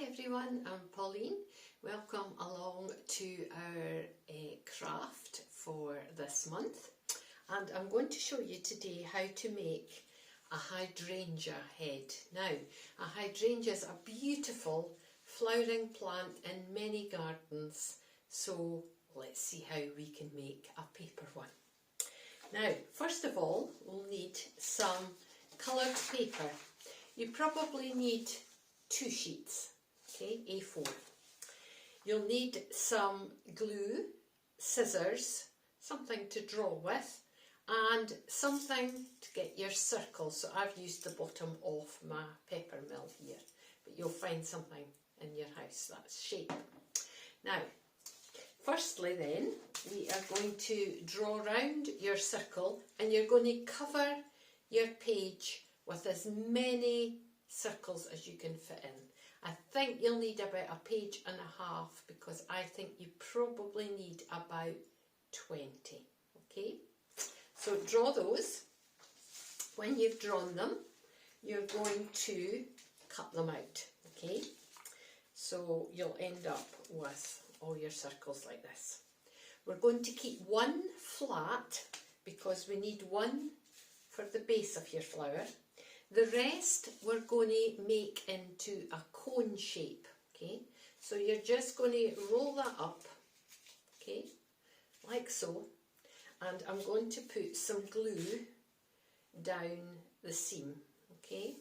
Hi everyone, I'm Pauline. Welcome along to our craft for this month, and I'm going to show you today how to make a hydrangea head. Now, a hydrangea is a beautiful flowering plant in many gardens, so let's see how we can make a paper one. Now, first of all, we'll need some coloured paper. You probably need 2 sheets, okay, A4. You'll need some glue, scissors, something to draw with, and something to get your circles. So I've used the bottom of my pepper mill here, but you'll find something in your house that's shape. Now, firstly then, we are going to draw round your circle, and you're going to cover your page with as many circles as you can fit in. I think you'll need about 1.5 pages because I think you probably need about 20. Okay, so draw those. When you've drawn them, you're going to cut them out. Okay, so you'll end up with all your circles like this. We're going to keep one flat because we need one for the base of your flower. The rest we're going to make into a cone shape, okay? So you're just going to roll that up, okay, like so, and I'm going to put some glue down the seam, okay?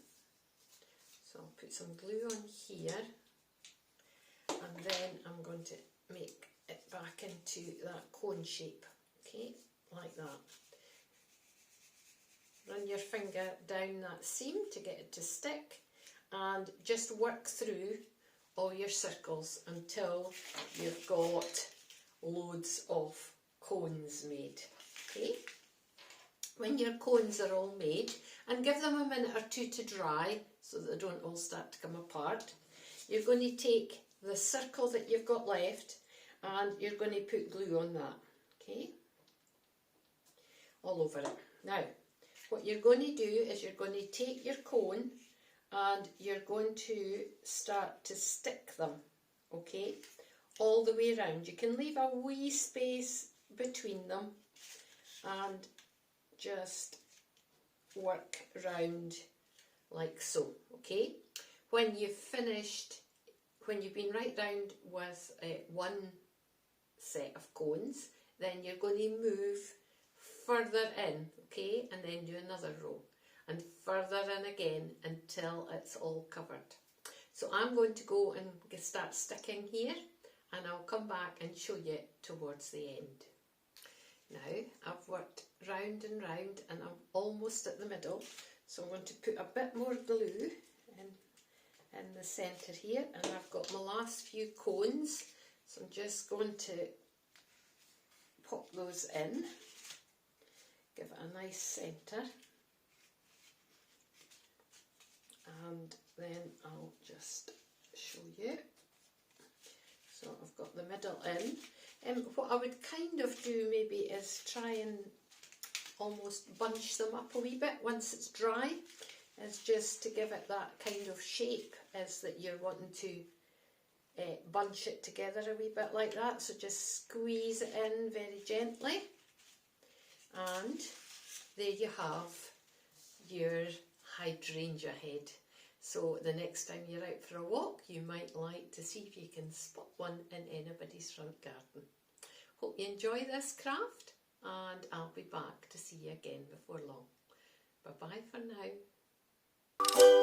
So I'll put some glue on here, and then I'm going to make it back into that cone shape, okay, like that. Run your finger down that seam to get it to stick, and just work through all your circles until you've got loads of cones made. Okay? When your cones are all made, and give them a minute or two to dry so that they don't all start to come apart, you're going to take the circle that you've got left and you're going to put glue on that. Okay? All over it. Now, what you're going to do is you're going to take your cone and you're going to start to stick them, okay, all the way around. You can leave a wee space between them and just work round like so, okay. When you've finished, when you've been right round with one set of cones, then you're going to move further in, okay, and then do another row and further in again until it's all covered. So I'm going to go and start sticking here, and I'll come back and show you towards the end. Now I've worked round and round and I'm almost at the middle, so I'm going to put a bit more glue in the centre here, and I've got my last few cones, so I'm just going to pop those in. Give it a nice centre, and then I'll just show you. So I've got the middle in. What I would kind of do maybe is try and almost bunch them up a wee bit once it's dry, is just to give it that kind of shape, is that you're wanting to bunch it together a wee bit like that. So just squeeze it in very gently. And there you have your hydrangea head. So the next time you're out for a walk, you might like to see if you can spot one in anybody's front garden. Hope you enjoy this craft, and I'll be back to see you again before long. Bye bye for now.